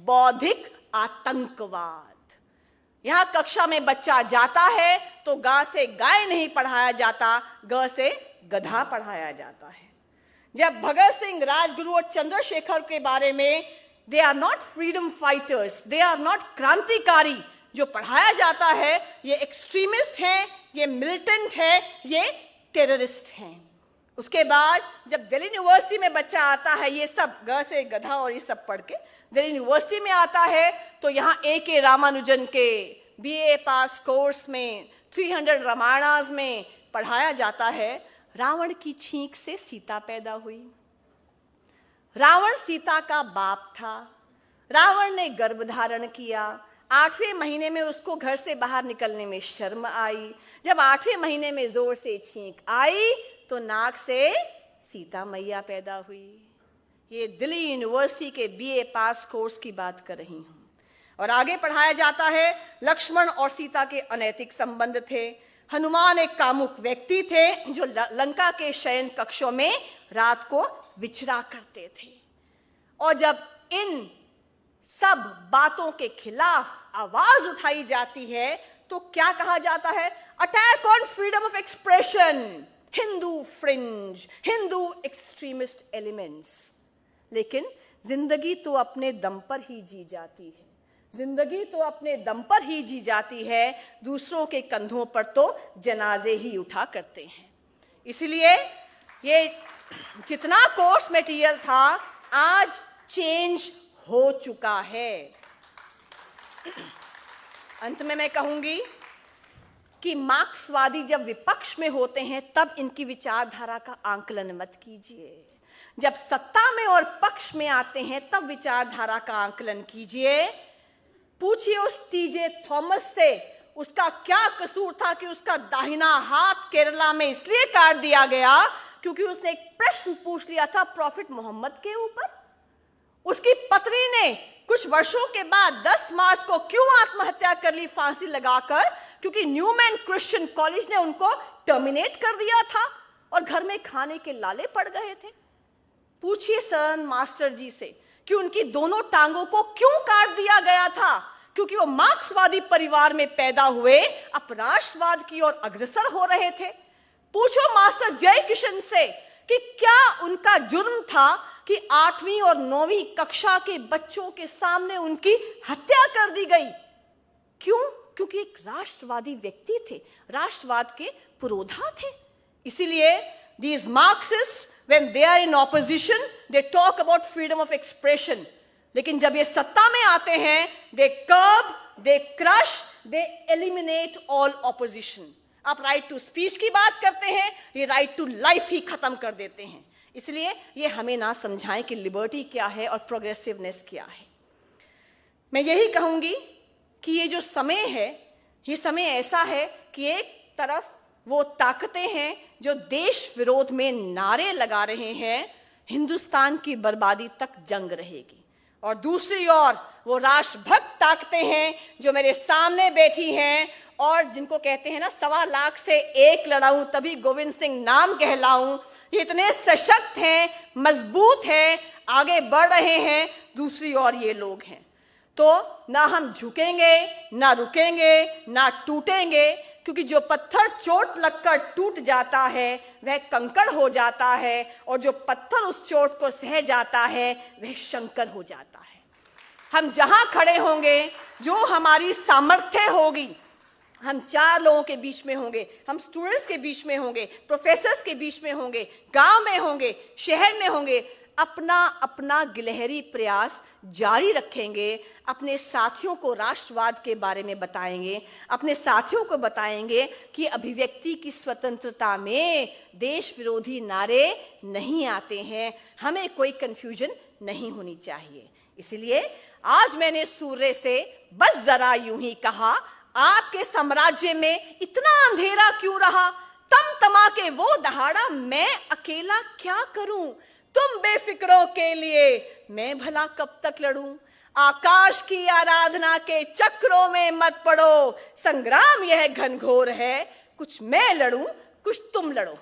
बौद्धिक आतंकवाद। यहां कक्षा में बच्चा जाता है तो गा से गाय नहीं पढ़ाया जाता, ग से गधा पढ़ाया जाता है। जब भगत सिंह, राजगुरु और चंद्रशेखर के बारे में they are not freedom fighters, they are not क्रांतिकारी, जो पढ़ाया जाता है ये एक्सट्रीमिस्ट हैं, ये मिलिटेंट है, ये टेररिस्ट हैं। उसके बाद जब दिल्ली यूनिवर्सिटी में बच्चा आता है, ये सब ग से गधा और ये सब पढ़ के दिल्ली यूनिवर्सिटी में आता है, तो यहाँ A.K. रामानुजन के BA पास कोर्स में 300 रामायणास में पढ़ाया जाता है, रावण की छींक से सीता पैदा हुई। रावण सीता का बाप था। रावण ने गर्भ धारण किया। 8वें महीने में उसको घर से बाहर निकलने में शर्म आई। जब 8वें महीने में जोर से छींक आई तो नाक से सीता मैया पैदा हुई। ये दिल्ली यूनिवर्सिटी के BA पास कोर्स की बात कर रही हूं। और आगे पढ़ाया जाता है लक्ष्मण और सीता के अनैतिक संबंध थे। हनुमान एक कामुक व्यक्ति थे जो लंका के शयन कक्षों में रात को विचरा करते थे। और जब इन सब बातों के खिलाफ आवाज उठाई जाती है तो क्या कहा जाता है? Attack on freedom of expression, Hindu fringe, Hindu extremist elements. लेकिन जिंदगी तो अपने दम पर ही जी जाती है, जिंदगी तो अपने दम पर ही जी जाती है, दूसरों के कंधों पर तो जनाजे ही उठा करते हैं। इसलिए ये जितना कोर्स मटेरियल था आज चेंज हो चुका है। अंत में मैं कहूंगी कि मार्क्सवादी जब विपक्ष में होते हैं तब इनकी विचारधारा का आंकलन मत कीजिए, जब सत्ता में और पक्ष में आते हैं तब विचारधारा का आंकलन कीजिए। पूछिए उस TJ थॉमस से उसका क्या कसूर था कि उसका दाहिना हाथ केरला में इसलिए काट दिया गया क्योंकि उसने एक प्रश्न पूछ लिया था प्रॉफिट मोहम्मद के ऊपर। उसकी पत्नी ने कुछ वर्षों के बाद 10 मार्च को क्यों आत्महत्या कर ली फांसी लगाकर? क्योंकि न्यूमैन क्रिश्चियन कॉलेज ने उनको टर्मिनेट कर दिया था और घर में खाने के लाले पड़ गए थे। पूछिए सर मास्टर जी से कि उनकी दोनों टांगों को क्यों काट दिया गया था? क्योंकि वो मार्क्सवादी परिवार में पैदा हुए, अपराष्ट्रवाद की ओर अग्रसर हो रहे थे। पूछो मास्टर जय किशन से कि क्या उनका जुर्म था कि 8वीं और 9वीं कक्षा के बच्चों के सामने उनकी हत्या कर दी गई। क्यों? क्योंकि एक राष्ट्रवादी व्यक्ति थे, राष्ट्रवाद के पुरोधा थे। इसीलिए these Marxists, when they are in opposition, they talk about freedom of expression. लेकिन जब ये सत्ता में आते हैं, they curb, they crush, they eliminate all opposition. आप राइट टू स्पीच की बात करते हैं, ये राइट टू लाइफ ही खत्म कर देते हैं। इसलिए ये हमें ना समझाएं कि लिबर्टी क्या है और प्रोग्रेसिवनेस क्या है। मैं यही कहूंगी कि ये जो समय है, ये समय ऐसा है कि एक तरफ वो ताकतें हैं जो देश विरोध में नारे लगा रहे हैं, हिंदुस्तान की बर्बादी तक जंग रहेगी, और दूसरी ओर वो राष्ट्रभक्त ताकतें हैं जो मेरे सामने बैठी हैं और जिनको कहते हैं ना 1.25 लाख से एक लड़ाऊं तभी गोविंद सिंह नाम कहलाऊं। ये इतने सशक्त हैं, मजबूत हैं, आगे बढ़ रहे हैं। दूसरी ओर ये लोग हैं। तो ना हम झुकेंगे, ना रुकेंगे, ना टूटेंगे, क्योंकि जो पत्थर चोट लगकर टूट जाता है वह कंकड़ हो जाता है, और जो पत्थर उस चोट को सह जाता है वह शंकर हो जाता है। हम जहां खड़े होंगे, जो हमारी सामर्थ्य होगी, हम 4 लोगों के बीच में होंगे, हम स्टूडेंट्स के बीच में होंगे, प्रोफेसर्स के बीच में होंगे, गांव में होंगे, शहर में होंगे, अपना अपना गिलहरी प्रयास जारी रखेंगे। अपने साथियों को राष्ट्रवाद के बारे में बताएंगे, अपने साथियों को बताएंगे कि अभिव्यक्ति की स्वतंत्रता में देश विरोधी नारे नहीं आते हैं, हमें कोई कंफ्यूजन नहीं होनी चाहिए। इसलिए आज मैंने सूर्य से बस जरा यूं ही कहा, आपके साम्राज्य में इतना अंधेरा क्यों रहा? तमा के वो दहाड़ा मैं अकेला क्या करूं? तुम बेफिक्रों के लिए मैं भला कब तक लड़ूं? आकाश की आराधना के चक्रों में मत पड़ो, संग्राम यह घनघोर है, कुछ मैं लड़ूं, कुछ तुम लड़ो।